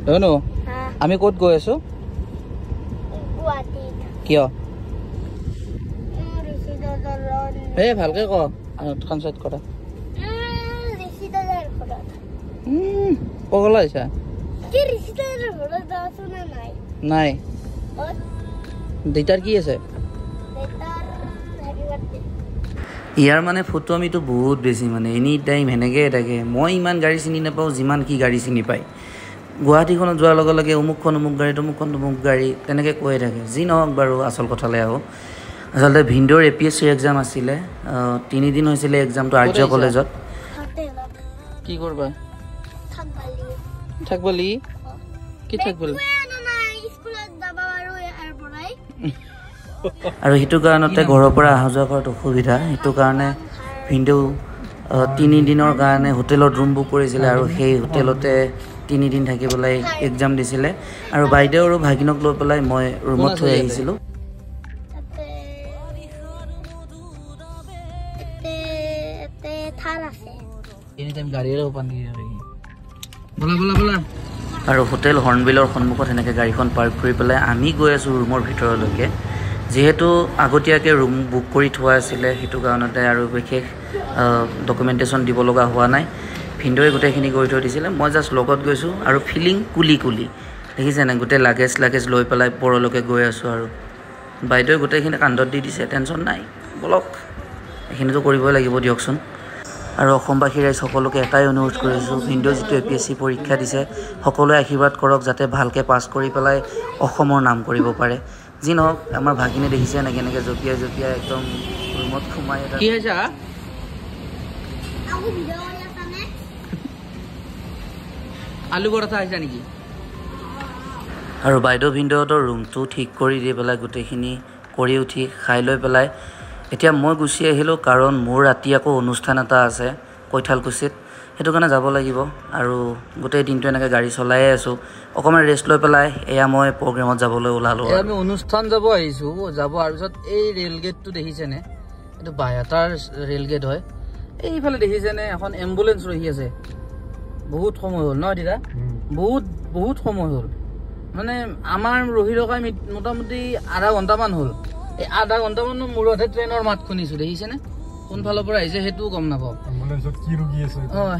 ধনু আমি ক'ত গৈ আছো কিয় এই ভালকে ক কনসার্ট কৰা পগলা হৈছা নাই দেউতাৰ কি আছে ইয়াৰ মানে ফটোমিটো বহুত বেছি মানে এনি টাইম হেনেকে থাকে মই ইমান গাড়ী চিনি নাপাওঁ যিমান কি গাড়ী চিনি পায় গুৱাহাটীখনত যোৱাৰ লগে লগে অমুকখন অমুক গাড়ী তমুকখন তমুক গাড়ী তেনেকৈ কৈয়ে থাকে যি নহওক বাৰু আচল কথালৈ আহোঁ আচলতে ভিন্দৰ APSC এক্সাম আছিলে 3 দিন হৈছিলে এক্সামটো আৰ্য কলেজত কি কৰবা থাকবলি কি থাকবলি আৰু হিটো কাৰণতে ঘৰৰ পৰা আহা যোৱা কৰাত অসুবিধা হিটো কাৰণে ভিন্দো 3 দিনৰ কাৰণে হোটেলত ৰুম বুক কৰিছিলে আৰু সেই হোটেলতে 3 দিন থাকি পেলাই এক্সাম দিছিলে আৰু বাইদেউ আৰু ভাগিনক লৈ পেলাই মই ৰুমত থৈ আহিছিলোঁ আৰু হোটেল হৰ্ণবিলৰ সন্মুখত এনেকৈ গাড়ীখন পাৰ্ক কৰি পেলাই আমি গৈ আছোঁ ৰুমৰ ভিতৰলৈকে যেহেতু আগতীয়াকৈ ৰুম বুক কৰি থোৱা আছিলে সেইটো কাৰণতে আৰু বিশেষ ডকুমেণ্টেশ্যন দিব লগা হোৱা নাই ভিন্দোৱে গোটেইখিনি কৰি থৈ দিছিলে মই জাষ্ট লগত গৈছোঁ আৰু ফিলিং কুলি কুলি দেখিছেনে গোটেই লাগেজ লৈ পেলাই পৰলৈকে গৈ আছোঁ আৰু বাইদেৱে গোটেইখিনি কান্ধত দি দিছে টেনশ্যন নাই বলক এইখিনিতো কৰিবই লাগিব দিয়কচোন আৰু অসমবাসী ৰাইজ সকলোকে এটাই অনুৰোধ কৰিছোঁ ভিন্দো যিটো APSC পৰীক্ষা দিছে সকলোৱে আশীৰ্বাদ কৰক যাতে ভালকৈ পাছ কৰি পেলাই অসমৰ নাম কৰিব পাৰে যি নহওক আমাৰ ভাগিনে দেখিছে নে কেনেকৈ জঁপিয়াই একদম ৰুমত সোমাই কি হৈছে আলু পৰঠা আহিছা নেকি আৰু বাইদেউ ভিন্দোহঁতৰ ৰুমটো ঠিক কৰি দি পেলাই গোটেইখিনি কৰি উঠি খাই লৈ পেলাই এতিয়া মই গুচি আহিলোঁ কাৰণ মোৰ ৰাতি আকৌ অনুষ্ঠান এটা আছে কৈঠালকুছিত সেইটো কাৰণে যাব লাগিব আৰু গোটেই দিনটো এনেকৈ গাড়ী চলায়ে আছোঁ অকণমান ৰেষ্ট লৈ পেলাই এয়া মই প্ৰগ্ৰেমত যাবলৈ ওলালোঁ আমি অনুষ্ঠান যাব আহিছোঁ যাব আৰু পিছত এই ৰেল গেটটো দেখিছেনে এইটো বাইহাটাৰ ৰেল গেট হয় এইফালে দেখিছেনে এখন এম্বুলেঞ্চ ৰখি আছে বহুত সময় হ'ল ন দিদা বহুত সময় হ'ল মানে আমাৰ ৰহি ৰখাই মোটামুটি আধা ঘণ্টামান হ'ল এই আধা ঘণ্টামানৰ মূৰতহে ট্ৰেইনৰ মাত শুনিছোঁ দেখিছেনে কোনফালৰ পৰা আহিছে সেইটোও গম নাপাওঁ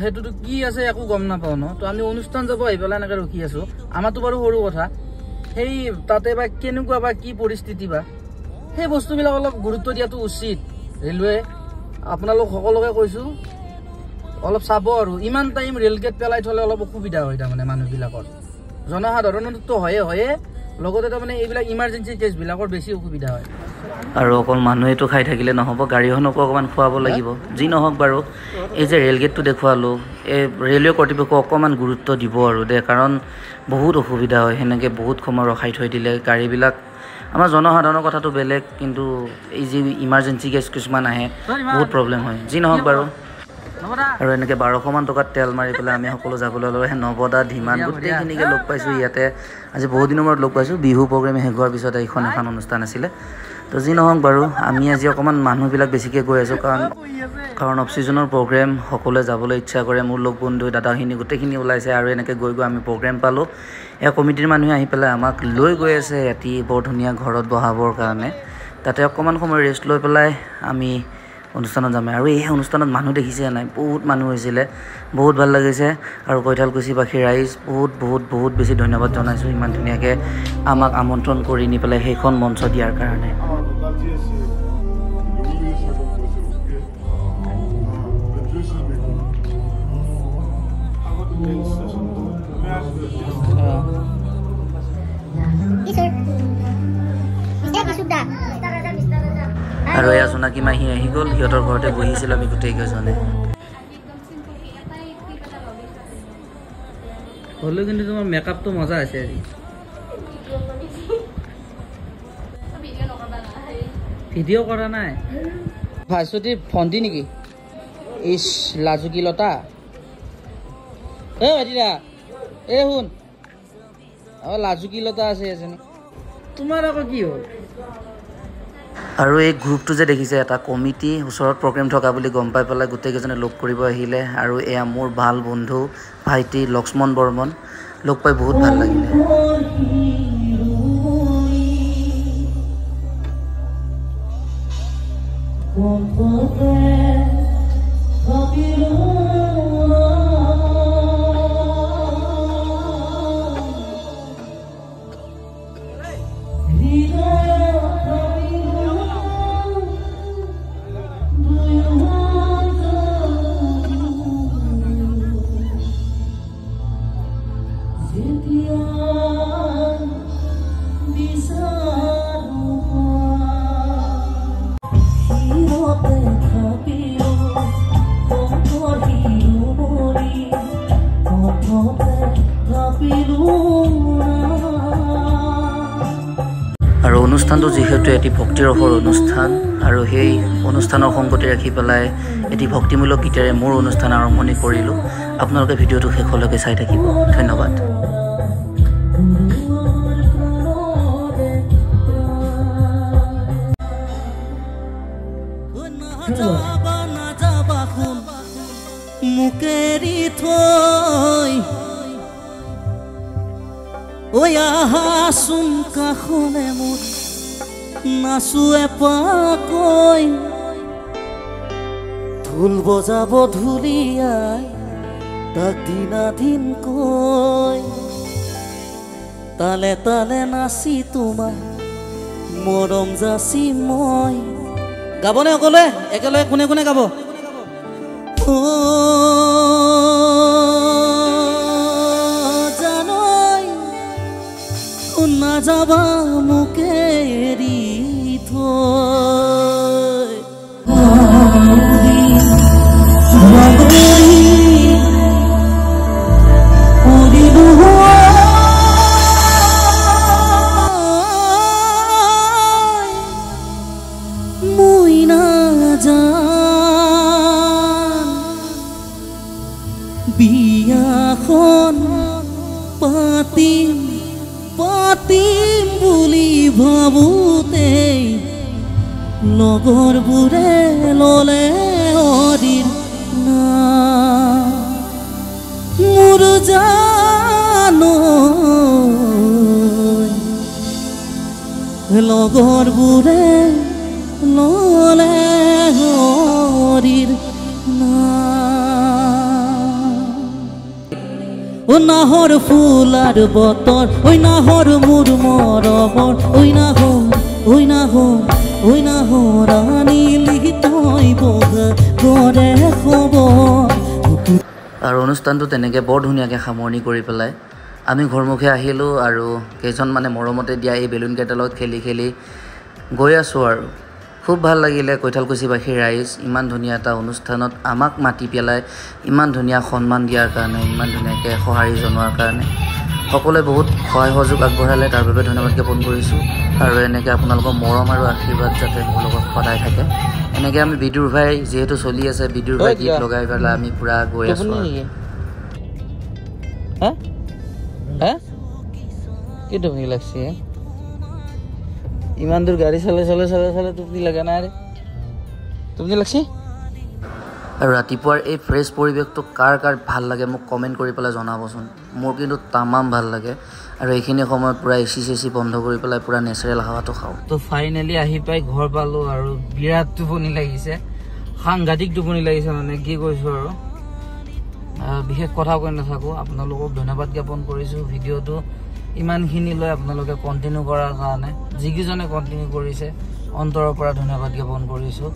সেইটোতো কি আছে একো গম নাপাওঁ ন তো আমি অনুষ্ঠান যাব আহি পেলাই এনেকৈ ৰখি আছোঁ আমাৰতো বাৰু সৰু কথা সেই তাতে বা কেনেকুৱা বা কি পৰিস্থিতি বা সেই বস্তুবিলাক অলপ গুৰুত্ব দিয়াটো উচিত ৰেলৱে আপোনালোক সকলোকে কৈছোঁ অলপ চাব আৰু ইমান টাইম ৰেল গেট পেলাই থ'লে অলপ অসুবিধা হয় তাৰমানে মানুহবিলাকৰ জনসাধাৰণতো হয়ে লগতে তাৰমানে এইবিলাক ইমাৰ্জেঞ্চি কেছবিলাকৰ বেছি অসুবিধা হয় আৰু অকল মানুহেতো খাই থাকিলে নহ'ব গাড়ীখনকো অকণমান খুৱাব লাগিব যি নহওক বাৰু এই যে ৰেল গেটটো দেখুৱালোঁ এই ৰেলৱে কৰ্তৃপক্ষক অকণমান গুৰুত্ব দিব আৰু কাৰণ বহুত অসুবিধা হয় সেনেকৈ বহুত সময় ৰখাই থৈ দিলে গাড়ীবিলাক আমাৰ জনসাধাৰণৰ কথাটো বেলেগ কিন্তু এই যি ইমাৰ্জেঞ্চি কেছ কিছুমান আহে বহুত প্ৰব্লেম হয় যি নহওক বাৰু আৰু এনেকৈ 1200মান টকাত তেল মাৰি পেলাই আমি সকলো যাবলৈ ল'লোঁ সেই নৱদা ধীমান গোটেইখিনিকে লগ পাইছোঁ ইয়াতে আজি বহুত দিনৰ মূৰত লগ পাইছোঁ বিহু প্ৰগ্ৰেম শেষ হোৱাৰ পিছত এখন অনুষ্ঠান আছিলে তো যি নহওক বাৰু আমি আজি অকণমান মানুহবিলাক বেছিকৈ গৈ আছোঁ কাৰণ অফ ছিজনৰ প্ৰগ্ৰেম সকলোৱে যাবলৈ ইচ্ছা কৰে মোৰ লগ বন্ধু দাদাখিনি গোটেইখিনি ওলাইছে আৰু এনেকৈ গৈ আমি প্ৰগ্ৰেম পালোঁ এয়া কমিটিৰ মানুহে আহি পেলাই আমাক লৈ গৈ আছে ৰাতি বৰ ধুনীয়া ঘৰত বহাবৰ কাৰণে তাতে অকণমান সময় ৰেষ্ট লৈ পেলাই আমি অনুষ্ঠানত যাম আৰু এই অনুষ্ঠানত মানুহ দেখিছে নাই বহুত মানুহ হৈছিলে বহুত ভাল লাগিছে আৰু কৈঠালকুছিবাসী ৰাইজ বহুত বেছি ধন্যবাদ জনাইছোঁ ইমান ধুনীয়াকৈ আমাক আমন্ত্ৰণ কৰি নি পেলাই সেইখন মঞ্চ দিয়াৰ কাৰণে আৰু এয়া জোনাকী মাহী আহি গ'ল সিহঁতৰ ঘৰতে বহিছিলোঁ আমি গোটেইকেইজনে হ'লেও কিন্তু তোমাৰ মেকআপটো মজা আছে আজি ভিডিঅ' কৰা নাই ভাস্বতী ভণ্টি নেকি ইছ লাজুকী লতা ভাইটিৰা শুন লাজুকী লতা আছে এজনী তোমাৰ আকৌ কি হ'ল আৰু এই গ্ৰুপটো যে দেখিছে এটা কমিটি ওচৰত প্ৰগ্ৰেম থকা বুলি গম পাই পেলাই গোটেইকেইজনে লগ কৰিব আহিলে আৰু এয়া মোৰ ভাল বন্ধু ভাইটি লক্ষ্মণ বৰ্মন লগ পাই বহুত ভাল লাগিলে আৰু অনুষ্ঠানটো যেহেতু এটি ভক্তিৰসৰ অনুষ্ঠান আৰু সেই অনুষ্ঠানৰ সংগতি ৰাখি পেলাই এটি ভক্তিমূলক গীতেৰে মোৰ অনুষ্ঠান আৰম্ভণি কৰিলোঁ আপোনালোকে ভিডিঅ'টো শেষলৈকে চাই থাকিব ধন্যবাদ মুকেৰি থৈ ঐ আহাচোন কাষলে মোৰ নাচো এপাকৈ ঢোল বজাব ঢুলিয়াই তাক দিনাদিন কৈ তালে তালে নাচি তোমাৰ মৰম যাচি মই গাবনে সকলোৱে একেলগে কোনে কোনে গাব জানই নাযাবা মোকে এৰি থৈ মই নাযান বিয়াখন পাতিম পাতিম বুলি ভাবোতেই লগৰবোৰে ল'লে অদিন না মোৰ জানো লগৰবোৰে ল'লে অদিন না ও নাহৰ ফুলাৰ বতৰ ঐ নাহৰ মোৰ মৰমৰ ঐ নাহৰ আনিলি তই বগা গৰে খবৰ আৰু অনুষ্ঠানটো তেনেকৈ বৰ ধুনীয়াকৈ সামৰণি কৰি পেলাই আমি ঘৰমুখে আহিলোঁ আৰু কেইজনমানে মৰমতে দিয়া এই বেলুন কেইটাৰ লগত খেলি খেলি গৈ আছোঁ আৰু খুব ভাল লাগিলে কৈঠালকুছিবাসীৰ ৰাইজ ইমান ধুনীয়া এটা অনুষ্ঠানত আমাক মাতি পেলাই ইমান ধুনীয়া সন্মান দিয়াৰ কাৰণে ইমান ধুনীয়াকৈ সঁহাৰি জনোৱাৰ কাৰণে সকলোৱে বহুত সহায় সহযোগ আগবঢ়ালে তাৰ বাবে ধন্যবাদ জ্ঞাপন কৰিছোঁ আৰু এনেকৈ আপোনালোকৰ মৰম আৰু আশীৰ্বাদ যাতে মোৰ লগত সদায় থাকে এনেকৈ আমি বিদুৰ ভাই যিহেতু চলি আছে বিদুৰ ভাই গীত লগাই পেলাই আমি পূৰা গৈ আছোঁ কি টোপনি লাগছে ইমান দূৰ গাড়ী চলে টোপনি লগা নাই টোপনি লাগছে আৰু ৰাতিপুৱাৰ এই ফ্ৰেছ পৰিৱেশটো কাৰ কাৰ ভাল লাগে মোক কমেণ্ট কৰি পেলাই জনাবচোন মোৰ কিন্তু তামাম ভাল লাগে আৰু এইখিনি সময়ত পূৰা এচি চেচি বন্ধ কৰি পেলাই পূৰা নেচাৰেল হাৱাটো খাওঁ তো ফাইনেলি আহি পাই ঘৰ পালোঁ আৰু বিৰাট টোপনি লাগিছে সাংঘাতিক টোপনি লাগিছে মানে কি কৈছোঁ আৰু বিশেষ কথা কৈ নাথাকোঁ আপোনালোকক ধন্যবাদ জ্ঞাপন কৰিছোঁ ভিডিঅ'টো ইমানখিনি লৈ আপোনালোকে কণ্টিনিউ কৰাৰ কাৰণে যিকেইজনে কণ্টিনিউ কৰিছে অন্তৰৰ পৰা ধন্যবাদ জ্ঞাপন কৰিছোঁ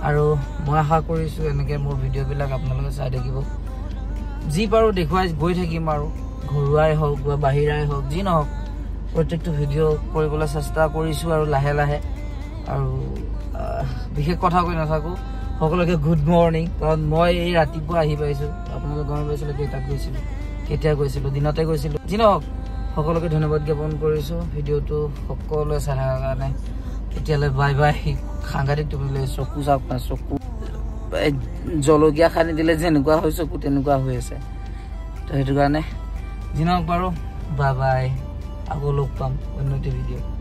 আৰু মই আশা কৰিছোঁ এনেকৈ মোৰ ভিডিঅ'বিলাক আপোনালোকে চাই থাকিব যি পাৰোঁ দেখুৱাই গৈ থাকিম আৰু ঘৰুৱাই হওক বা বাহিৰাই হওক যি নহওক প্ৰত্যেকটো ভিডিঅ' কৰিবলৈ চেষ্টা কৰিছোঁ আৰু লাহে লাহে আৰু বিশেষ কথা কৈ নাথাকোঁ সকলোকে গুড মৰ্ণিং কাৰণ মই এই ৰাতিপুৱা আহি পাইছোঁ আপোনালোকে গম পাইছিলোঁ কেইটাত গৈছিলোঁ কেতিয়া গৈছিলোঁ দিনতে গৈছিলোঁ যি নহওক সকলোকে ধন্যবাদ জ্ঞাপন কৰিছোঁ ভিডিঅ'টো সকলোৱে চাই থকাৰ কাৰণে এতিয়ালৈ বাই বাই সাংঘাতিক টোপনি চকু চাওক না চকু জলকীয়া সানি দিলে যেনেকুৱা হৈ চকু তেনেকুৱা হৈ আছে তো সেইটো কাৰণে যি নহওক বাৰু বাই বাই আকৌ লগ পাম অন্য এটা ভিডিঅ'